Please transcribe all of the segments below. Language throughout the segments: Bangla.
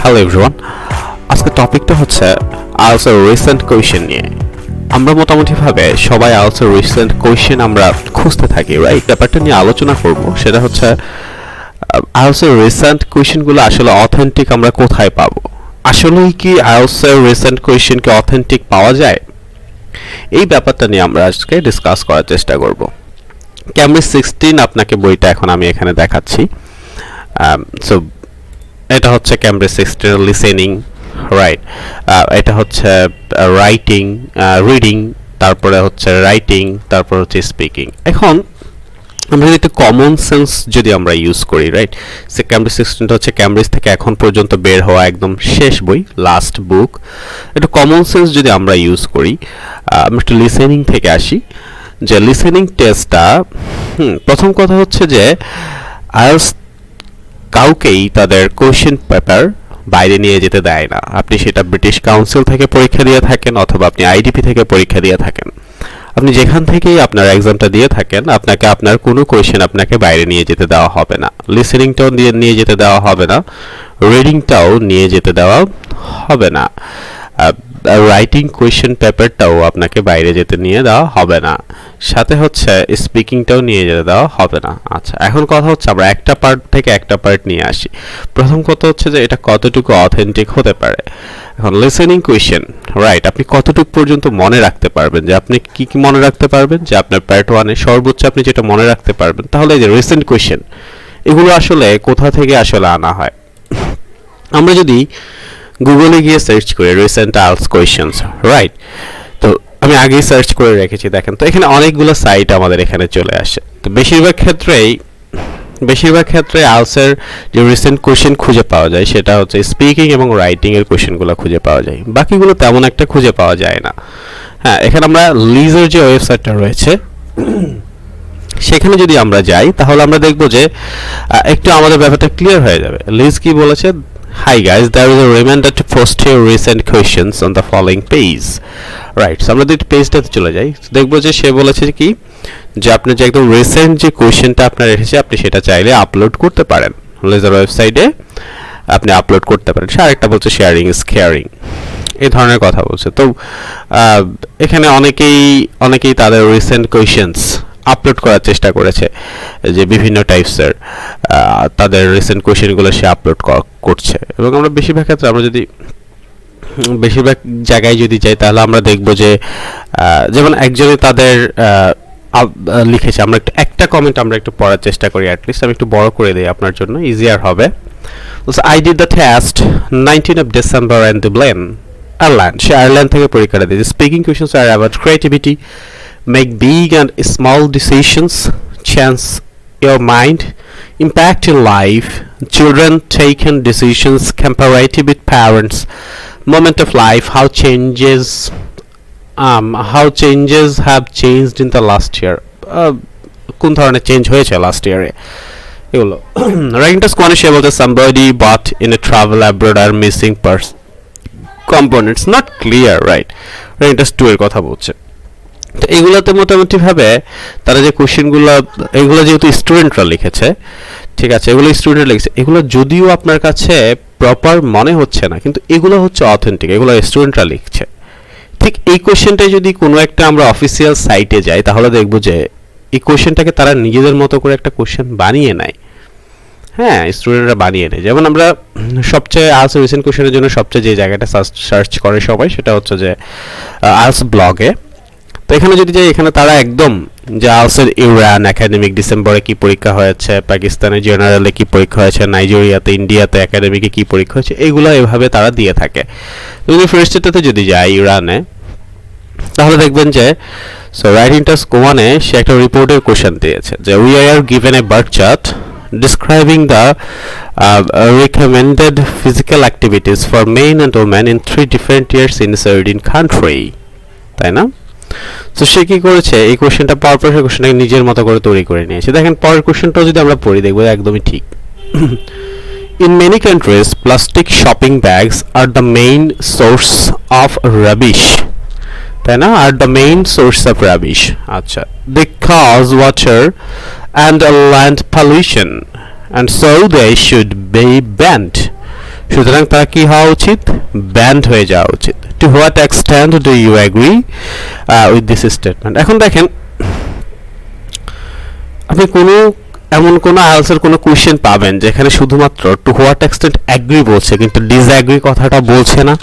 হ্যালো এভরিওয়ান, আজকে টপিকটা হচ্ছে আইএলটিএস এর রিসেন্ট কোয়েশ্চেন নিয়ে। আমরা মোটামুটিভাবে সবাই আইএলটিএস এর রিসেন্ট কোয়েশ্চেন আমরা খুঁজতে থাকি, রাইট? ব্যাপারটা নিয়ে আলোচনা করব, সেটা হচ্ছে আইএলটিএস এর রিসেন্ট কোয়েশ্চেনগুলো আসলে অথেন্টিক আমরা কোথায় পাবো। আসলেই কি আইএলটিএস এর রিসেন্ট কোয়েশ্চেন কি অথেন্টিক পাওয়া যায়? এই ব্যাপারটা নিয়ে আমরা আজকে ডিসকাস করার চেষ্টা করব। ক্যামব্রিজ 16 আপনাকে বইটা এখন আমি এখানে দেখাচ্ছি। সো এটা হচ্ছে ক্যামব্রিজ 16 লিসেনিং, রাইট? এটা হচ্ছে রাইটিং, রিডিং, তারপরে হচ্ছে রাইটিং, তারপর হচ্ছে স্পিকিং। এখন আমরা যদি একটু কমন সেন্স যদি আমরা ইউজ করি, রাইট? সে ক্যামব্রিজ 16টা হচ্ছে ক্যামব্রিজ থেকে এখন পর্যন্ত বের হওয়া একদম শেষ বই, লাস্ট বুক। একটু কমন সেন্স যদি আমরা ইউজ করি, আমরা একটু লিসেনিং থেকে আসি। যে লিসেনিং টেস্টটা, প্রথম কথা হচ্ছে যে আইএলটিএস কাউকেই তাদের কোয়েশ্চেন পেপার বাইরে নিয়ে যেতে দেয় না। আপনি সেটা ব্রিটিশ কাউন্সিল থেকে পরীক্ষা দিয়ে থাকেন অথবা আপনি আইডিপি থেকে পরীক্ষা দিয়ে থাকেন, আপনি যেখান থেকেই আপনার এক্সামটা দিয়ে থাকেন, আপনাকে আপনার কোনো কোয়েশ্চেন আপনাকে বাইরে নিয়ে যেতে দেওয়া হবে না। লিসেনিংটাও নিয়ে যেতে দেওয়া হবে না, রিডিংটাও নিয়ে যেতে দেওয়া হবে না, রাইটিং কোয়েশ্চেন পেপারটাও আপনাকে বাইরে যেতে নিয়ে দেওয়া হবে না, সাথে হচ্ছে স্পিকিংটাও নিয়ে যেতে দেওয়া হবে না। আচ্ছা, এখন কথা হচ্ছে আমরা একটা পার্ট থেকে একটা পার্ট নিয়ে আসি। প্রথম কথা হচ্ছে যে এটা কতটুকু অথেন্টিক হতে পারে। এখন লিসেনিং কোয়েশ্চেন, রাইট? আপনি কতটুকু পর্যন্ত মনে রাখতে পারবেন, যে আপনি কি কি মনে রাখতে পারবেন, যে আপনার পার্ট ওয়ানে সর্বোচ্চ আপনি যেটা মনে রাখতে পারবেন। তাহলে এই যে রিসেন্ট কোয়েশ্চেন, এগুলো আসলে কোথা থেকে আসলে আনা হয়? আমরা যদি গুগলে গিয়ে সার্চ করি রিসেন্ট আইএলটিএস কোয়েশ্চেনস, রাইট? তো আমি আগেই সার্চ করে রেখেছি, দেখেন তো এখানে অনেকগুলো সাইট আমাদের এখানে চলে আসে। তো বেশিরভাগ ক্ষেত্রে আইএলটিএস এর যে রিসেন্ট কোয়েশ্চেন খুঁজে পাওয়া যায় সেটা হচ্ছে স্পিকিং এবং রাইটিং এর কোয়েশ্চেনগুলো খুঁজে পাওয়া যায়, বাকিগুলো তেমন একটা খুঁজে পাওয়া যায় না। হ্যাঁ, এখানে আমরা লিজের যে ওয়েবসাইটটা রয়েছে সেখানে যদি আমরা যাই তাহলে আমরা দেখব যে একটু আমাদের ব্যাপারটা ক্লিয়ার হয়ে যাবে। লিজ কি বলেছে? Hi guys, there is a reminder to post your recent questions on the following page. Right, so আমরা যদি পেজটাতে চলে যাই দেখবো যে সে বলেছে কি, যে আপনি যে একদম রিসেন্ট যে কোয়েশ্চেনটা আপনার এসেছে আপনি সেটা চাইলে আপলোড করতে পারেন লেজার ওয়েবসাইটে, আপনি আপলোড করতে পারেন। সে আরেকটা বলছে শেয়ারিং ইজ কেয়ারিং, এই ধরনের কথা বলছে। তো এখানে অনেকেই তাদের রিসেন্ট কোয়েশ্চেন্স আপলোড করার চেষ্টা করেছে, যে বিভিন্ন টাইপসের তাদের রিসেন্ট কোয়েশ্চেনগুলো সে আপলোড করছে। এবং আমরা বেশিরভাগ ক্ষেত্রে আমরা যদি বেশিরভাগ জায়গায় যদি যাই তাহলে আমরা দেখব যে যেমন একজনে তাদের লিখেছে, আমরা একটা কমেন্ট আমরা একটু পড়ার চেষ্টা করি, অ্যাটলিস্ট আমি একটু বড় করে দিই আপনার জন্য, ইজিয়ার হবে। I did the test 19 of December in Dublin, Ireland. সে আয়ারল্যান্ড থেকে পরীক্ষাটা দিয়েছে। স্পিকিং কোয়েশ্চেন্স আর about creativity, make big and small decisions, change your mind, impact your life, children taken decisions, comparative with parents, moment of life, how changes have changed in the last year. কোন ধরনের চেঞ্জ হয়েছে লাস্ট ইয়ারে, এগুলো। রাইটিং টাস্ক 1 সে বলতে somebody bought in a travel abroad are missing components not clear, right? Writing task 2 এর কথা বলছে। তো এগুলোতে মোটামুটিভাবে তারা যে কোশ্চেনগুলো, এগুলো যেহেতু স্টুডেন্টরা লিখেছে, ঠিক আছে, এগুলো স্টুডেন্ট লিখেছে, এগুলো যদিও আপনার কাছে প্রপার মনে হচ্ছে না, কিন্তু এগুলো হচ্ছে অথেন্টিক, এগুলো স্টুডেন্টরা লিখছে। ঠিক এই কোশ্চেনটাই যদি কোনো একটা আমরা অফিসিয়াল সাইটে যাই তাহলে দেখব যে এই কোশ্চেনটাকে তারা নিজেদের মতো করে একটা কোশ্চেন বানিয়ে নেয়। হ্যাঁ, স্টুডেন্টরা বানিয়ে নেয়। যেমন আমরা সবচেয়ে আইএলটিএস রিসেন্ট কোশ্চেনের জন্য সবচেয়ে যে জায়গাটা সার্চ করে সবাই সেটা হচ্ছে যে আইএলটিএস ব্লগে। তো এখানে যদি যাই, এখানে তারা একদম যে আইএলটিএস এর ইরান একাডেমিক ডিসেম্বরে কি পরীক্ষা হয়েছে, পাকিস্তানে জেনারেলে কি পরীক্ষা হয়েছে, নাইজেরিয়াতে, ইন্ডিয়াতে একাডেমিকে কি পরীক্ষা হয়েছে, এগুলো এভাবে তারা দিয়ে থাকে। যদি ফার্স্ট স্টেটে যদি যাই ইরানে, তাহলে দেখবেন যে রাইটিং টাস্ক 1 এ সে একটা রিপোর্টের কোশ্চেন দিয়েছে যে we are given a birth chart describing the recommended physical activities for men and women in 3 different years in a certain country, তাই না? তো সে কি করেছে, এই কোশ্চেনটা পাওয়ার পর কোশ্চেনটাকে নিজের মতো করে তৈরি করে নিয়েছে। দেখেন পরের কোশ্চেনটাও যদি আমরা পড়ি দেখবো একদমই ঠিক। In many countries, plastic shopping bags are the main source of rubbish, তাই না? Are the main source of rubbish. আচ্ছা, they cause water and land pollution and so they should be banned. সুতরাং তারা কি হওয়া উচিত, ব্যান্ড হয়ে যাওয়া উচিত। To what extent do you agree with this statement. এখন দেখেন আপনি এমন কোনো আনসার কোনো কোশ্চেন পাবেন যেখানে শুধুমাত্র টু হোয়াট এক্সটেন্ট এগ্রি বলছে কিন্তু ডিসএগ্রি কথাটা বলছে না।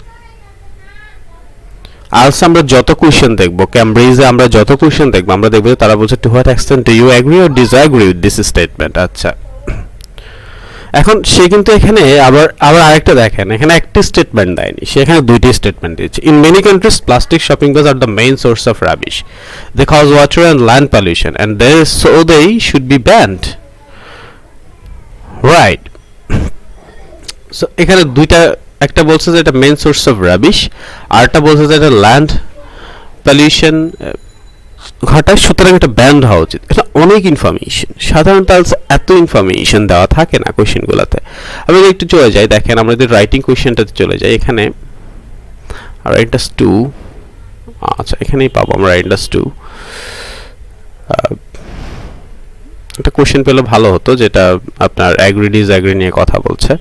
আজ আমরা যত কোশ্চেন দেখব, ক্যামব্রিজে আমরা যত কোশ্চেন দেখব, আমরা দেখব যে তারা বলছে to what extent do you agree or disagree with this statement. আচ্ছা, এখন সে কিন্তু এখানে আবার আরেকটা দেখেন, এখানে একটি স্টেটমেন্ট দেয়নি, সে এখানে দুইটি স্টেটমেন্ট দিয়েছে। In many countries plastic shopping bags are the main source of rubbish, they cause water and land pollution and they should be banned. Right, so এখানে দুইটা, একটা বলছে যে এটা মেইন সোর্স অফ রাবিশ, আরটা বলছে যে এটা ল্যান্ড পলিউশন ঘটায়, সুতরাং এটা ব্যান্ড হওয়া উচিত। এটা অনেক ইনফরমেশন, সাধারণত এত ইনফরমেশন দেওয়া থাকে না কোয়েশ্চেনগুলোতে। আমি যদি একটু চলে যাই, দেখেন আমরা যদি রাইটিং কোয়েশ্চেনটাতে চলে যাই, এখানে রাইটাস 2, আচ্ছা এখানেই পাবো আমরা রাইটাস 2। একটা কোয়েশ্চেন পেলে ভালো হতো যেটা আপনার অ্যাগ্রি ডিসঅ্যাগ্রি নিয়ে কথা বলছে।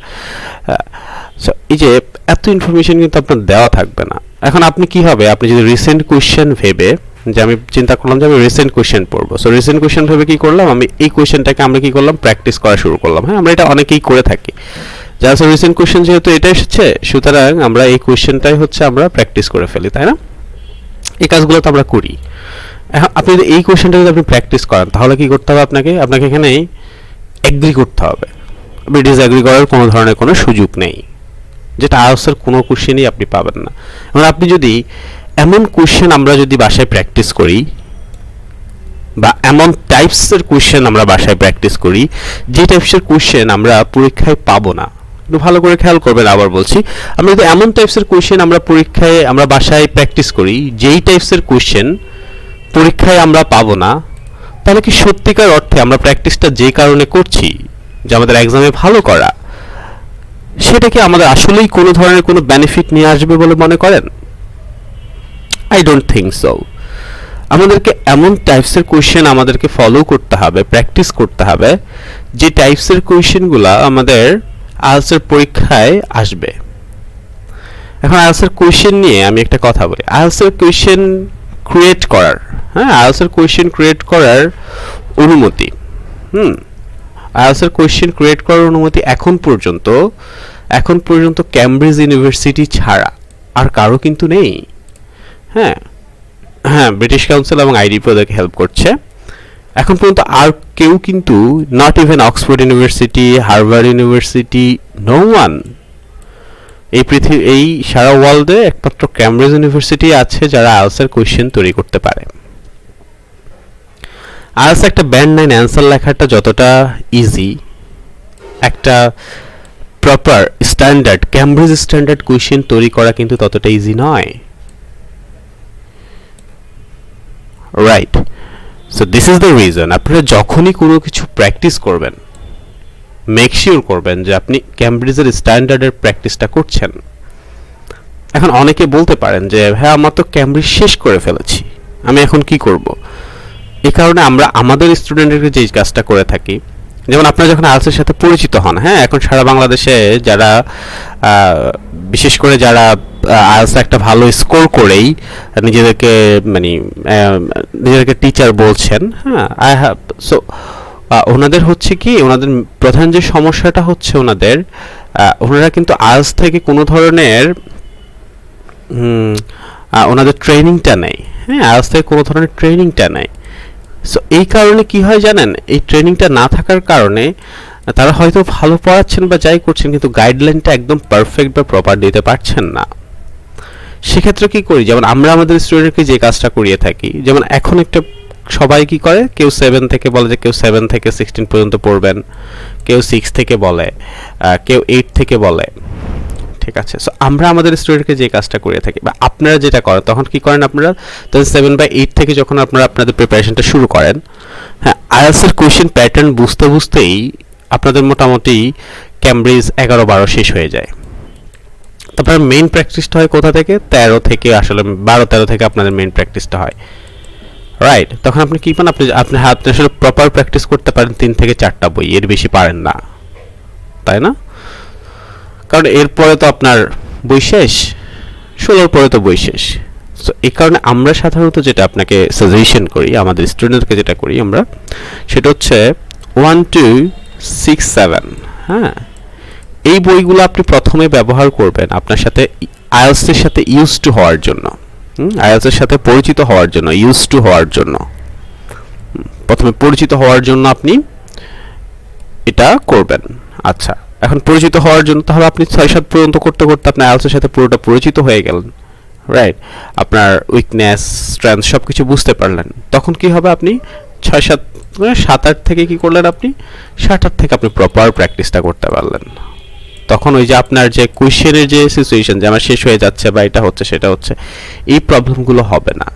সো এই যে এত ইনফরমেশন কিন্তু আপনার দেওয়া থাকবে না। এখন আপনি কি হবে, আপনি যদি রিসেন্ট কোয়েশ্চেন ভেবে, যে আমি চিন্তা করলাম যে আমি রিসেন্ট কোয়েশ্চেন পড়বো, সো রিসেন্ট কোয়েশ্চেন ভেবে কি করলাম, আমি এই কোয়েশ্চেনটাকে আমরা কি করলাম, প্র্যাকটিস করা শুরু করলাম। হ্যাঁ, আমরা এটা অনেকেই করে থাকি, যার রিসেন্ট কোয়েশ্চেন যেহেতু এটা এসেছে, সুতরাং আমরা এই কোয়েশ্চেনটাই হচ্ছে আমরা প্র্যাকটিস করে ফেলি, তাই না? এই কাজগুলো তো আমরা করি। এখন আপনি যদি এই কোয়েশ্চেনটা যদি আপনি প্র্যাকটিস করেন, তাহলে কি করতে হবে আপনাকে এখানে এগ্রি করতে হবে। আপনি ডিসএগ্রি করার কোনো ধরনের কোনো সুযোগ নেই, যেটা আনসার কোনো কোশ্চেনই আপনি পাবেন না। এবং আপনি যদি এমন কোশ্চেন আমরা যদি বাসায় প্র্যাকটিস করি, বা এমন টাইপসের কোশ্চেন আমরা বাসায় প্র্যাকটিস করি, যে টাইপসের কোশ্চেন আমরা পরীক্ষায় পাবো না, একটু ভালো করে খেয়াল করবেন, আবার বলছি, আমরা যদি এমন টাইপসের কোশ্চেন আমরা পরীক্ষায় আমরা বাসায় প্র্যাকটিস করি, যেই টাইপসের কোশ্চেন পরীক্ষায় আমরা পাবো না, তাহলে কি সত্যিকার অর্থে আমরা প্র্যাকটিসটা যে কারণে করছি, যে আমাদের এক্সামে ভালো করা, সেটা কি আমাদের আসলেই কোনো ধরনের কোনো বেনিফিট নিয়ে আসবে বলে মনে করেন? I don't think so. আমাদেরকে এমন টাইপসের কোয়েশ্চেন আমাদেরকে ফলো করতে হবে, প্র্যাকটিস করতে হবে, যে টাইপসের কোয়েশ্চেনগুলো আমাদের আনসার পরীক্ষায় আসবে। এখন আনসার কোয়েশ্চেন নিয়ে আমি একটা কথা বলি। আনসার কোয়েশ্চেন ক্রিয়েট করার, হ্যাঁ, আনসার কোয়েশ্চেন ক্রিয়েট করার অনুমতি, আনসার কোয়েশ্চেন ক্রিয়েট করার অনুমতি এখন পর্যন্ত ক্যামব্রিজ ইউনিভার্সিটি ছাড়া আর কারো কিন্তু নেই। হ্যাঁ, ব্রিটিশ কাউন্সিল এবং আইডিপি ওদেরকে হেল্প করছে। এখন পর্যন্ত আর কেউ কিন্তু, not even Oxford university, Harvard university, no one. এই সারা ওয়ার্ল্ডে একমাত্র ক্যামব্রিজ ইউনিভার্সিটি আছে যারা আনসার কোয়েশ্চেন তৈরি করতে পারে। আনসার একটা ব্যান্ড 9 অ্যান্সার লেখাটা যতটা ইজি, একটা proper standard Cambridge standard question তৈরি করা কিন্তু ততটা ইজি নয়। Right, so this is the reason, আপনারা যখনই কোনো কিছু প্র্যাকটিস করবেন, মেক শিওর করবেন যে আপনি ক্যামব্রিজের স্ট্যান্ডার্ডের প্র্যাকটিসটা করছেন। এখন অনেকে বলতে পারেন যে হ্যাঁ, আমরা তো ক্যামব্রিজ শেষ করে ফেলেছি, আমি এখন কি করব? এই কারণে আমরা আমাদের স্টুডেন্টদেরকে যে কাজটা করে থাকি, যেমন আপনারা যখন আইএলটিএস এর সাথে পরিচিত হন, হ্যাঁ, এখন সারা বাংলাদেশে যারা বিশেষ করে যারা আইএলটিএস একটা ভালো স্কোর করেই নিজেদেরকে টিচার বলছেন, হ্যাঁ, সো ওনাদের হচ্ছে কি, ওনাদের প্রধান যে সমস্যাটা হচ্ছে ওনারা কিন্তু আইএলটিএস থেকে কোনো ধরনের ওনাদের ট্রেনিংটা নেই। হ্যাঁ, আইএলটিএস থেকে কোনো ধরনের ট্রেনিংটা নেই। সো এই কারণে কি হয় জানেন, এই ট্রেনিংটা না থাকার কারণে তারা হয়তো ভালো পড়াচ্ছেন বা যাই করছেন, কিন্তু গাইডলাইনটা একদম পারফেক্ট বা প্রপার দিতে পারছেন না। সেক্ষেত্রে কি করি, যেমন আমরা আমাদের স্টুডেন্টকে যে কাজটা করিয়ে থাকি, যেমন এখন একটা সবাই কি করে, কেউ 7 থেকে বলে যে কেউ 7 থেকে 16 পর্যন্ত পড়বেন, কেউ 6 থেকে বলে, কেউ 8 থেকে বলে, ঠিক আছে? সো আমরা আমাদের স্টুডেন্টকে যে কাজটা করে থাকি, বা আপনারা যেটা করেন, তখন কি করেন, আপনারা তখন 7 বা 8 থেকে যখন আপনারা আপনাদের প্রিপারেশনটা শুরু করেন, হ্যাঁ, আইএলটিএস এর কোয়েশ্চেন প্যাটার্ন বুঝতেই আপনাদের মোটামুটি ক্যামব্রিজ 11-12 শেষ হয়ে যায়। তারপর মেইন প্র্যাকটিসটা হয় কোথা থেকে, 13 থেকে, আসলে 12-13 থেকে আপনাদের মেইন প্র্যাকটিসটা হয়। রাইট, তখন আপনি কি পান, আপনি আসলে প্রপার প্র্যাকটিস করতে পারেন 3 থেকে 4টা বই, এর বেশি পারেন না, তাই না? কারণ এরপরে তো আপনার বই শেষ, 16 পরে তো বই শেষ। সো এই কারণে আমরা সাধারণত যেটা আপনাকে সাজেশন করি, আমাদের স্টুডেন্টকে যেটা করি আমরা, সেটা হচ্ছে 1 2 6 7। হ্যাঁ, এই বইগুলো আপনি প্রথমে ব্যবহার করবেন আপনার সাথে আইএলটিএস এর সাথে ইউজ টু হওয়ার জন্য, আইএলটিএস এর সাথে পরিচিত হওয়ার জন্য, ইউজ টু হওয়ার জন্য, প্রথমে পরিচিত হওয়ার জন্য আপনি এটা করবেন। আচ্ছা, এখন পরিচিত হওয়ার জন্য তাহলে আপনি 6-7 পর্যন্ত করতে করতে আপনি আইএলটিএস এর সাথে পুরোটা পরিচিত হয়ে গেলেন, রাইট? আপনার উইকনেস, স্ট্রেংথ সব কিছু বুঝতে পারলেন। তখন কি হবে, আপনি 6-7 7-8 থেকে কি করলেন, আপনি 7-8 থেকে আপনি প্রপার প্র্যাকটিসটা করতে পারলেন। তখন ওই যে আপনার যে কোয়েশ্চেনের যে সিচুয়েশন, যে আমার শেষ হয়ে যাচ্ছে বা এটা হচ্ছে সেটা হচ্ছে, এই প্রবলেমগুলো হবে না।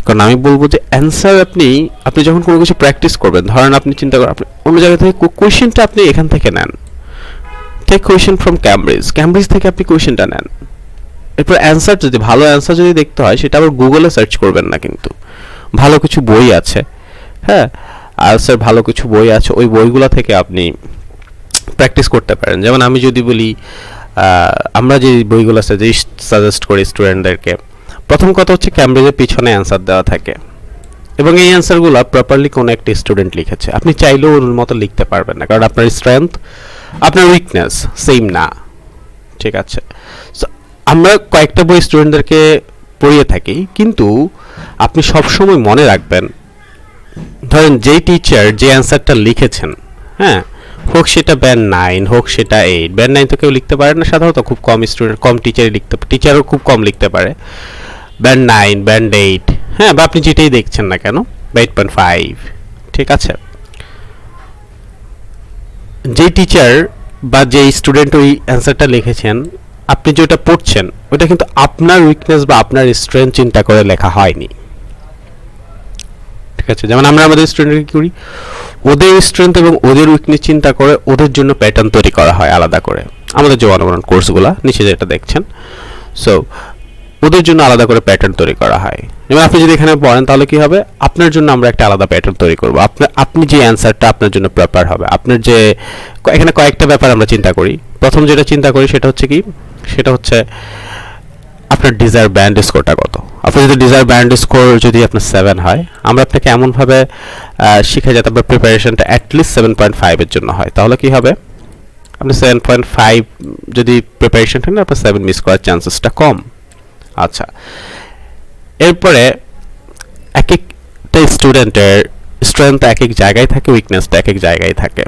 কারণ আমি বলবো যে অ্যান্সার আপনি যখন কোনো কিছু প্র্যাকটিস করবেন, ধরেন আপনি চিন্তা করেন আপনি অন্য জায়গা থেকে কোয়েশ্চেনটা আপনি এখান থেকে নেন, টেক কোয়েশ্চেন ফ্রম ক্যামব্রিজ থেকে আপনি কোয়েশ্চেনটা নেন। এরপর অ্যান্সার, যদি ভালো অ্যান্সার যদি দেখতে হয় সেটা আবার গুগলে সার্চ করবেন না, কিন্তু ভালো কিছু বই আছে, হ্যাঁ, আনসার ভালো কিছু বই আছে, ওই বইগুলো থেকে আপনি প্র্যাকটিস করতে পারেন। যেমন আমি যদি বলি, আমরা যে বইগুলো সাজেস্ট করি স্টুডেন্টদেরকে, প্রথম কথা হচ্ছে ক্যামব্রিজের পিছনে অ্যান্সার দেওয়া থাকে এবং এই অ্যান্সারগুলো প্রপারলি কোনো একটা স্টুডেন্ট লিখেছে। আপনি চাইলেও ওর মতো লিখতে পারবেন না, কারণ আপনার স্ট্রেংথ, আপনার উইকনেস সেম না, ঠিক আছে? সো আমরা কয়েকটা বই স্টুডেন্টদেরকে পড়িয়ে থাকি, কিন্তু আপনি সবসময় মনে রাখবেন, ধরেন যেই টিচার যে অ্যান্সারটা লিখেছেন, হ্যাঁ, হোক সেটা ব্যান্ড 9 হোক সেটা 8, ব্যান্ড 9 তো কেউ লিখতে পারে না সাধারণত, খুব কম স্টুডেন্ট, কম টিচারই টিচারও খুব কম লিখতে পারে। ব্যান্ড 9, ব্যান্ড 8, হ্যাঁ, বা আপনি যেটাই দেখছেন না কেন, 8.5, ঠিক আছে? যে টিচার বা যে স্টুডেন্ট ওই অ্যান্সারটা লিখেছেন, আপনি যেটা পড়ছেন ওটা কিন্তু আপনার উইকনেস বা আপনার স্ট্রেংথ চিন্তা করে লেখা হয়নি, ঠিক আছে? যেমন আমরা আমাদের স্টুডেন্টকে কি করি, ওদের স্ট্রেংথ এবং ওদের উইকনেস চিন্তা করে ওদের জন্য প্যাটার্ন তৈরি করা হয় আলাদা করে, আমাদের যে ওয়ান কোর্সগুলো নিচে যেটা দেখছেন। সো ওদের জন্য আলাদা করে প্যাটার্ন তৈরি করা হয়। যেমন আপনি যদি এখানে পড়েন তাহলে কি হবে, আপনার জন্য আমরা একটা আলাদা প্যাটার্ন তৈরি করব, আপনি যে অ্যান্সারটা আপনার জন্য প্রপার হবে। আপনার যে এখানে কয়েকটা ব্যাপার আমরা চিন্তা করি। প্রথম যেটা চিন্তা করি সেটা হচ্ছে কি, সেটা হচ্ছে আপনার ডিজায়ার ব্যান্ড স্কোরটা কত। আপনার যদি ডিজায়ার ব্যান্ড স্কোর যদি আপনার 7 হয়, আমরা আপনাকে এমনভাবে শিখে যাতে আপনার প্রিপারেশনটা অ্যাটলিস্ট 7.5 এর জন্য হয়, তাহলে কি হবে, আপনি 7.5 যদি প্রিপারেশন থাকে না, আপনার 7 মিস করার চান্সেসটা কম। আচ্ছা, এরপরে এক একটা স্টুডেন্টের স্ট্রেংথ এক এক জায়গায় থাকে, উইকনেসটা এক এক জায়গায় থাকে।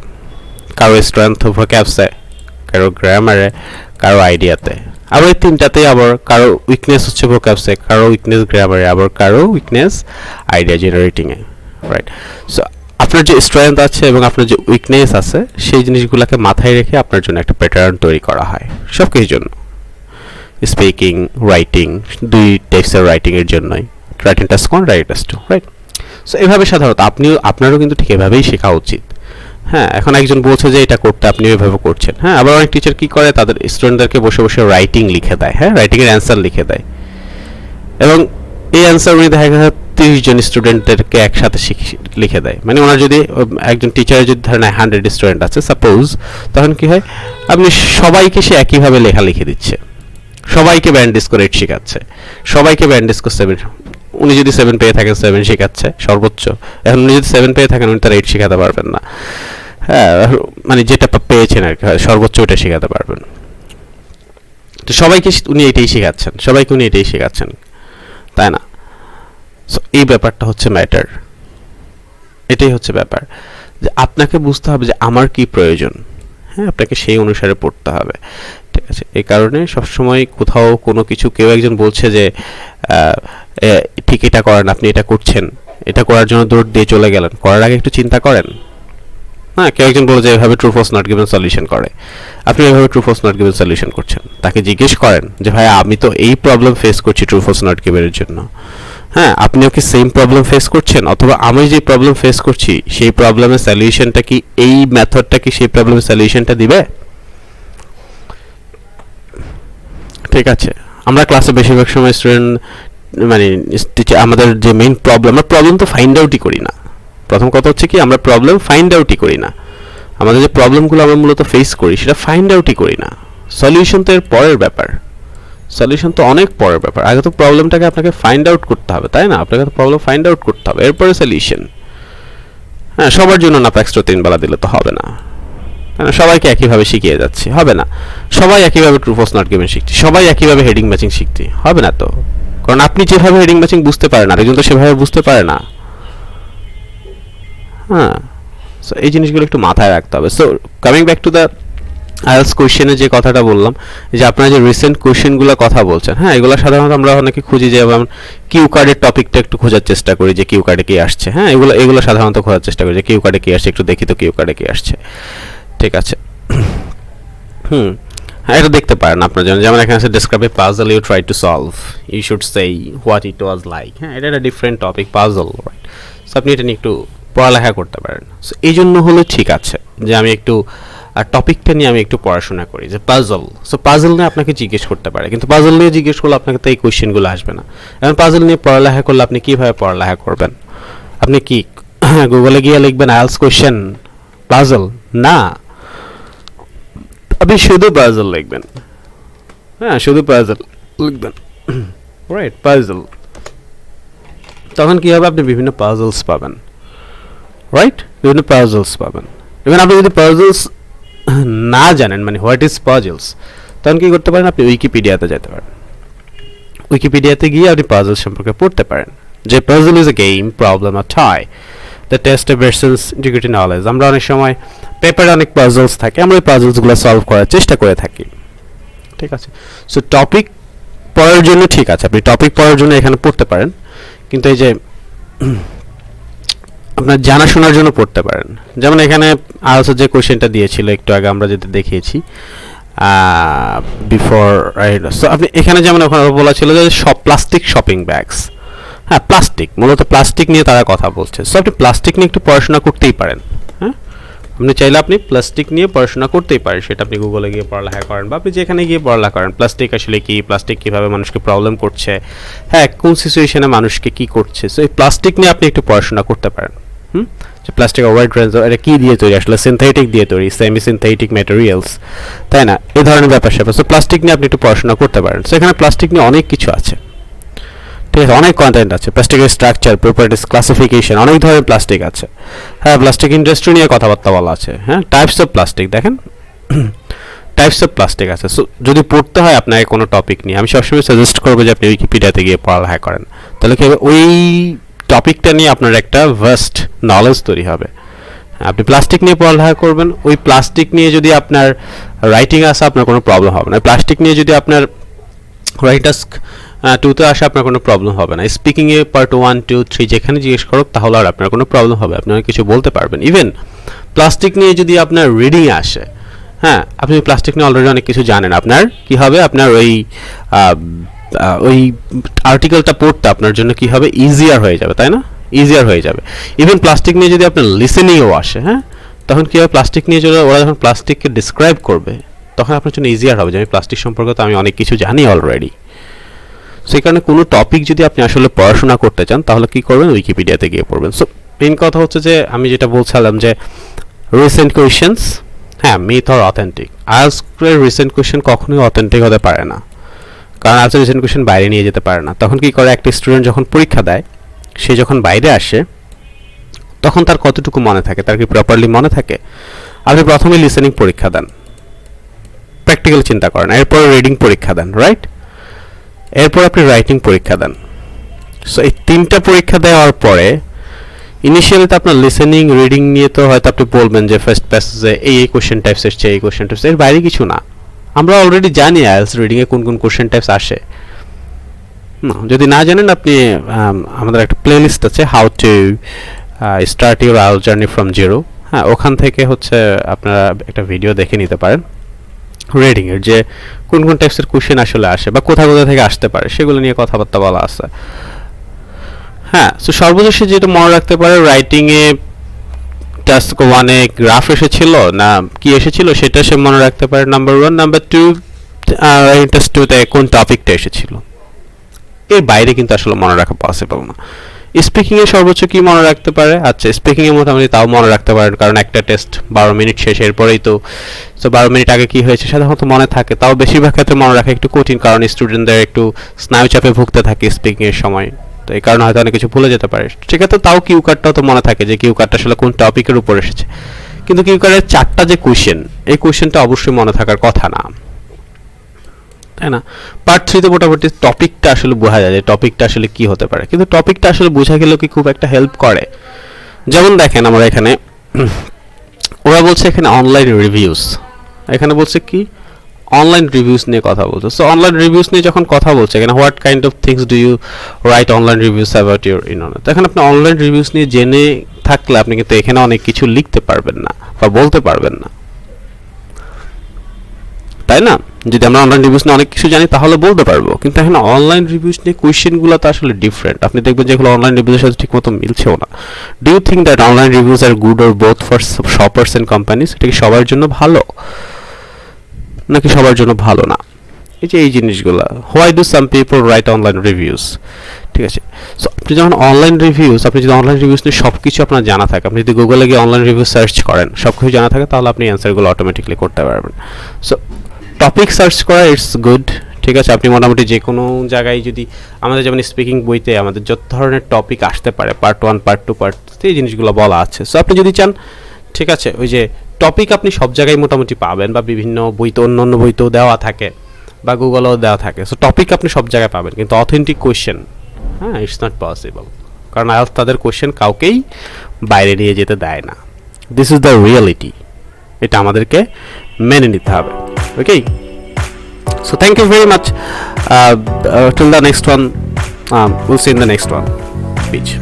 কারো স্ট্রেংথ ভোক্যাবসে, কারো গ্রামারে, কারো আইডিয়াতে, আবার এই তিনটাতেই আবার কারো উইকনেস হচ্ছে ভোক্যাবসে, কারো উইকনেস গ্রামারে, আবার কারো উইকনেস আইডিয়া জেনারেটিংয়ে, রাইট? সো আপনার যে স্ট্রেংথ আছে এবং আপনার যে উইকনেস আছে সেই জিনিসগুলোকে মাথায় রেখে আপনার জন্য একটা প্যাটার্ন তৈরি করা হয় সব কিছুর জন্য। স্পিকিং, রাইটিং, দুই টাইপসের রাইটিংয়ের জন্যই, writing task 1, writing task 2, right? So এভাবে সাধারণত আপনারও কিন্তু ঠিক এভাবেই শেখা উচিত। হ্যাঁ, এখন একজন বলছে যে এটা করতে, আপনি এভাবে করছেন। হ্যাঁ, আবার অনেক টিচার কি করে, তাদের স্টুডেন্টদেরকে বসে বসে রাইটিং লিখে দেয়, হ্যাঁ, রাইটিংয়ের অ্যান্সার লিখে দেয়, এবং এই অ্যান্সার উনি দেখা যায় 30 জন স্টুডেন্টদেরকে একসাথে লিখে দেয়। মানে ওনার যদি একজন টিচারের যদি ধরেন 100 স্টুডেন্ট আছে সাপোজ, তখন কি হয়, আপনি সবাইকে সে একইভাবে লেখা লিখে দিচ্ছে, সবাইকে ব্যান্ডেজ করে 8 শেখাচ্ছে, সবাইকে ব্যান্ডেজ করে 7, উনি যদি 7 পেয়ে থাকেন 7 শেখাচ্ছে সর্বোচ্চ। এখন উনি যদি 7 পেয়ে থাকেন উনি তার 8 শেখাতে পারবেন না, হ্যাঁ, মানে যেটা পেয়েছেন আর কি, সর্বোচ্চ ওটা শেখাতে পারবেন। তো সবাইকে উনি এটাই শেখাচ্ছেন, সবাইকে উনি এটাই শেখাচ্ছেন, তাই না? সো এই ব্যাপারটা হচ্ছে ম্যাটার, এটাই হচ্ছে ব্যাপার, যে আপনাকে বুঝতে হবে যে আমার কি প্রয়োজন, হ্যাঁ, আপনাকে সেই অনুসারে পড়তে হবে, ঠিক আছে? এই কারণে সবসময় কোথাও কোনো কিছু কেউ একজন বলছে যে ঠিক এটা করেন, আপনি এটা করছেন, এটা করার জন্য দৌড় দিয়ে চলে গেলেন, করার আগে একটু চিন্তা করেন। হ্যাঁ, কেউ একজন বলে যে এভাবে true false not given solution করে, আপনি এভাবে true false not given solution করছেন, তাকে জিজ্ঞেস করেন যে ভাই আমি তো এই প্রবলেম ফেস করছি ট্রু ফলস নট গিভেনের জন্য, হ্যাঁ, আপনিও কি সেম প্রবলেম ফেস করছেন, অথবা আমি যে প্রবলেম ফেস করছি সেই প্রবলেমের সলিউশনটা কি, এই মেথডটা কি সেই প্রবলেমের সলিউশনটা দিবে? ঠিক আছে, আমরা ক্লাসে বেশিরভাগ সময় স্টুডেন্ট মানে আমাদের যে মেইন প্রবলেম, আমরা প্রবলেম তো ফাইন্ড আউটই করি না। প্রথম কথা হচ্ছে কি, আমরা প্রবলেম ফাইন্ড আউটই করি না, আমাদের যে প্রবলেমগুলো আমরা মূলত ফেস করি সেটা ফাইন্ড আউটই করি না। সলিউশন তো এর পরের ব্যাপার, সলিউশন তো অনেক পরের ব্যাপার। আগে তো প্রবলেমটাকে আপনাকে ফাইন্ড আউট করতে হবে, তাই না? আপনাকে তো প্রবলেম ফাইন্ড আউট করতে হবে, এরপরে সলিউশন। হ্যাঁ, সবার জন্য না এক্সট্রা 3 বেলা দিলে তো হবে না, সবাইকে একইভাবে শিখিয়ে যাচ্ছি, হবে না। সবাই একইভাবে ট্রু ফলস নট গিভেন শিখছি, সবাই একইভাবে হেডিং ম্যাচিং শিখছি, হবে না তো। কারণ আপনি যেভাবে হেডিং ম্যাচিং বুঝতে পারেন আরেকজন তো সেভাবে বুঝতে পারে না। হ্যাঁ, সো এই জিনিসগুলো একটু মাথায় রাখতে হবে। So coming back to the IELTS কোয়েশ্চেনে যে কথাটা বললাম, যে আপনারা যে রিসেন্ট কোয়েশ্চেনগুলো কথা বলছেন, হ্যাঁ, এগুলো সাধারণত আমরা অনেকে খুঁজি, যে যেমন কিউ কার্ডের টপিকটা একটু খোঁজার চেষ্টা করি, যে কিউ কার্ডে কি আসছে। হ্যাঁ, এগুলো সাধারণত খোঁজার চেষ্টা করি, যে কিউ কার্ডে কি আসছে, একটু দেখি তো কিউ কার্ডে কি আসছে। ঠিক আছে, হ্যাঁ, এটা দেখতে পারেন আপনার জন্য। যেমন এখানে আছে describe a puzzle you try to solve, you should say what it was like. হ্যাঁ, এটা একটা different topic, puzzle, right? So আপনি এটা নিয়ে একটু পড়ালেখা করতে পারেন। সো এই জন্য হলো ঠিক আছে যে আমি একটু টপিকটা নিয়ে আমি একটু পড়াশোনা করি, যে পাজল। সো পাজল নিয়ে আপনাকে জিজ্ঞেস করতে পারে, কিন্তু পাজল নিয়ে জিজ্ঞেস করলে আপনাকে তো এই কোয়েশ্চেনগুলো আসবে না। এখন পাজল নিয়ে পড়ালেখা করলে আপনি কীভাবে পড়ালেখা করবেন? আপনি কি গুগলে গিয়ে লিখবেন আইএলস কোয়েশ্চেন পাজল? না, আপনি শুধু পাজল লিখবেন। হ্যাঁ, শুধু পাজল লিখবেন, রাইট? পাজল, তখন কি হবে? আপনি বিভিন্ন পাজলস পাবেন, রাইট? বিভিন্ন পাজলস পাবেন। ইভেন আপনি যদি পাজলস না জানেন, মানে হোয়াট ইজ পাজলস, তখন কি করতে পারেন? আপনি উইকিপিডিয়াতে যেতে পারেন। উইকিপিডিয়াতে গিয়ে আপনি পাজল সম্পর্কে পড়তে পারেন, যে puzzle is a game, problem or toy the test a person's integrity knowledge. আমরা অনেক সময় পেপারে অনেক পাজলস থাকে, আমরা ওই পাজলসগুলো সলভ করার চেষ্টা করে থাকি। ঠিক আছে, সো টপিক পড়ার জন্য ঠিক আছে, আপনি টপিক পড়ার জন্য এখানে পড়তে পারেন, কিন্তু এই যে আপনার জানাশোনার জন্য পড়তে পারেন। যেমন এখানে আরও যে কোয়েশ্চেনটা দিয়েছিল একটু আগে আমরা যেটা দেখিয়েছি বিফোর, সো আপনি এখানে যেমন ওখানে বলা ছিল যে সব প্লাস্টিক শপিং ব্যাগস। হ্যাঁ, প্লাস্টিক, মূলত প্লাস্টিক নিয়ে তারা কথা বলছে। সো আপনি প্লাস্টিক নিয়ে একটু পড়াশোনা করতেই পারেন। হ্যাঁ, আপনি চাইলে আপনি প্লাস্টিক নিয়ে পড়াশোনা করতেই পারেন, সেটা আপনি গুগলে গিয়ে পড়ালেখা করেন, বা আপনি যেখানে গিয়ে পড়ালেখা করেন, প্লাস্টিক আসলে কি, প্লাস্টিক কীভাবে মানুষকে প্রবলেম করছে, হ্যাঁ, কোন সিচুয়েশনে মানুষকে কি করছে। সো এই প্লাস্টিক নিয়ে আপনি একটু পড়াশোনা করতে পারেন। যে প্লাস্টিক ওয়াইড রেঞ্জ, এটা কী দিয়ে তৈরি, আসলে সিনথেটিক দিয়ে তৈরি, সেমি সিনথেটিক ম্যাটেরিয়ালস, তাই না? এই ধরনের ব্যাপার স্যাপার। সো প্লাস্টিক নিয়ে আপনি একটু পড়াশোনা করতে পারেন। সো এখানে প্লাস্টিক নিয়ে অনেক কিছু আছে, ঠিক আছে, অনেক কন্টেন্ট আছে। প্লাস্টিকের স্ট্রাকচার, প্রপার্টিস, ক্লাসিফিকেশন, অনেক ধরনের প্লাস্টিক আছে। হ্যাঁ, প্লাস্টিক ইন্ডাস্ট্রি নিয়ে কথাবার্তা বলা আছে। হ্যাঁ, টাইপস অফ প্লাস্টিক, দেখেন টাইপস অফ প্লাস্টিক আছে। সো যদি পড়তে হয় আপনাকে কোনো টপিক নিয়ে, আমি সবসময় সাজেস্ট করবো যে আপনি উইকিপিডিয়াতে গিয়ে পড়ালেখা করেন, তাহলে কি হবে? ওই টপিকটা নিয়ে আপনার একটা ভাস্ট নলেজ তৈরি হবে। আপনি প্লাস্টিক নিয়ে পড়ালেখা করবেন, ওই প্লাস্টিক নিয়ে যদি আপনার রাইটিং আসে আপনার কোনো প্রবলেম হবে না। প্লাস্টিক নিয়ে যদি আপনার রাইটার্স 2-তে আসে আপনার কোনো প্রবলেম হবে না। স্পিকিংয়ে পার্ট 1, 2, 3 যেখানে জিজ্ঞেস করুক তাহলে আর আপনার কোনো প্রবলেম হবে, আপনি অনেক কিছু বলতে পারবেন। ইভেন প্লাস্টিক নিয়ে যদি আপনার রিডিংয়ে আসে, হ্যাঁ, আপনি প্লাস্টিক নিয়ে অলরেডি অনেক কিছু জানেন, আপনার কি হবে? আপনার ওই আর্টিকেলটা পড়তে আপনার জন্য কি হবে? ইজিয়ার হয়ে যাবে, তাই না? ইজিয়ার হয়ে যাবে। ইভেন প্লাস্টিক নিয়ে যদি আপনার লিসেনিংও আসে, হ্যাঁ, তখন কী হবে? প্লাস্টিক নিয়ে যদি ওরা যখন প্লাস্টিককে ডিসক্রাইব করবে তখন আপনার জন্য ইজিয়ার হবে, যে আমি প্লাস্টিক সম্পর্কে তো আমি অনেক কিছু জানি অলরেডি। সেই কারণে কোনো টপিক যদি আপনি আসলে পড়াশোনা করতে চান তাহলে কী করবেন? উইকিপিডিয়াতে গিয়ে পড়বেন। সো মেইন কথা হচ্ছে যে আমি যেটা বলছিলাম যে রিসেন্ট কোয়েশ্চেন্স, হ্যাঁ, মিথ অর অথেন্টিক। আজকের রিসেন্ট কোয়েশ্চেন কখনোই অথেন্টিক হতে পারে না, কারণ আজকের রিসেন্ট কোয়েশ্চেন বাইরে নিয়ে যেতে পারে না। তখন কী করে? একটা স্টুডেন্ট যখন পরীক্ষা দেয়, সে যখন বাইরে আসে তখন তার কতটুকু মনে থাকে, তার কি প্রপারলি মনে থাকে? আপনি প্রথমে লিসেনিং পরীক্ষা দেন, প্র্যাকটিক্যাল চিন্তা করেন, এরপর রিডিং পরীক্ষা দেন, রাইট? এরপর আপনি রাইটিং পরীক্ষা দেন। সো এই 3টা পরীক্ষা দেওয়ার পরে ইনিশিয়ালি তো আপনার লিসেনিং, রিডিং নিয়ে তো হয়তো আপনি বলবেন যে ফার্স্ট প্যাসেজে এই কোশ্চেন টাইপস এসছে, এই কোশ্চেন টাইপস, এর বাইরে কিছু না। আমরা অলরেডি জানি আইএলস রিডিংয়ে কোন কোন কোশ্চেন টাইপস আসে। যদি না জানেন, আপনি আমাদের একটা প্লেলিস্ট আছে, how to start your IELTS journey from zero. হ্যাঁ, ওখান থেকে হচ্ছে আপনারা একটা ভিডিও দেখে নিতে পারেন রিডিংয়ের, যে কোন কোন টাইপসের কোশ্চেন আসলে আসে বা কোথা কোথা থেকে আসতে পারে সেগুলো নিয়ে কথাবার্তা বলা আছে। হ্যাঁ, সো সর্বশেষ যেটা মনে রাখতে পারে, রাইটিংয়ে টাস্ক 1-এ গ্রাফ এসেছিল না কি এসেছিল সেটা সে মনে রাখতে পারে, নাম্বার 1। নাম্বার 2, টেস্ট 2-তে কোন টপিকটা এসেছিল, এর বাইরে কিন্তু আসলে মনে রাখা পসিবল না। স্পিকিং এ সর্বোচ্চ কি মনে রাখতে পারে? আচ্ছা, স্পিকিং এ মোটামুটি তাও মনে রাখতে পারেন, কারণ একটা টেস্ট 12 মিনিট শেষ, এরপরেই তো 12 মিনিট আগে কি হয়েছে সাধারণত মনে থাকে। তাও বেশিরভাগ ক্ষেত্রে মনে রাখা একটু কঠিন, কারণ স্টুডেন্টদের একটু স্নায়ুচাপে ভুগতে থাকে স্পিকিং এর সময়, তো এই কারণে হয়তো অনেক কিছু ভুলে যেতে পারে। সেক্ষেত্রে তাও কিউ কার্ডটাও তো মনে থাকে যে কিউ কার্ডটা আসলে কোন টপিকের উপর এসেছে। কিন্তু কিউ কার্ডের 4টা যে কোয়েশ্চেন, এই কোয়েশ্চেনটা অবশ্যই মনে থাকার কথা না, তাই না? পার্ট 3 তে মোটামুটি টপিকটা আসলে বোঝা যায় যে টপিকটা আসলে কি হতে পারে, কিন্তু টপিকটা আসলে বোঝা গেলেও কি খুব একটা হেল্প করে? যেমন দেখেন আমরা এখানে ওরা বলছে এখানে অনলাইন রিভিউস, এখানে বলছে কি অনলাইন রিভিউস নিয়ে কথা বলছে। সো অনলাইন রিভিউস নিয়ে যখন কথা বলছে এখানে what kind of things do you write online reviews about your internet, তো এখানে আপনি অনলাইন রিভিউস নিয়ে জেনে থাকলে আপনি কিন্তু এখানে অনেক কিছু লিখতে পারবেন না বা বলতে পারবেন না, তাই না? যদি আমরা অনলাইন রিভিউস নিয়ে অনেক কিছু জানি তাহলে বলতে পারবো, কিন্তু এখানে অনলাইন রিভিউস নিয়ে কোয়েশ্চেনগুলো তো আসলে ডিফারেন্ট। আপনি দেখবেন যেগুলো অনলাইন রিভিউসের সাথে ঠিকমতো মিলছেও না। Do you think that online reviews are good or both for shoppers and companies? এটা কি সবার জন্য ভালো নাকি সবার জন্য ভালো না? এই যে এই জিনিসগুলো, why do some people right online reviews, ঠিক আছে? সো আপনি যখন অনলাইন রিভিউস, আপনি যদি অনলাইন রিভিউস নিয়ে সব কিছু আপনার জানা থাকে, আপনি যদি গুগলে গিয়ে অনলাইন রিভিউ সার্চ করেন, সব কিছু জানা থাকে, তাহলে আপনি অ্যান্সারগুলো অটোমেটিকলি করতে পারবেন। সো টপিক সার্চ করা ইটস গুড, ঠিক আছে? আপনি মোটামুটি যে কোনো জায়গায় যদি আমাদের যেমন স্পিকিং বইতে আমাদের যত ধরনের টপিক আসতে পারে, পার্ট 1, পার্ট 2, পার্ট 3 এই জিনিসগুলো বলা আছে। সো আপনি যদি চান, ঠিক আছে, ওই যে টপিক আপনি সব জায়গায় মোটামুটি পাবেন, বা বিভিন্ন বইতে অন্য বইতেও দেওয়া থাকে বা গুগলেও দেওয়া থাকে। সো টপিক আপনি সব জায়গায় পাবেন, কিন্তু অথেন্টিক কোয়েশ্চেন, হ্যাঁ, ইটস নট পসিবল, কারণ আইএলটিএস তাদের কোয়েশ্চেন কাউকেই বাইরে নিয়ে যেতে দেয় না। দিস ইজ দ্য রিয়েলিটি, এটা আমাদেরকে মেনে নিতে হবে। ওকে, so thank you very much. Till the next one, we'll see in the next one. Peace.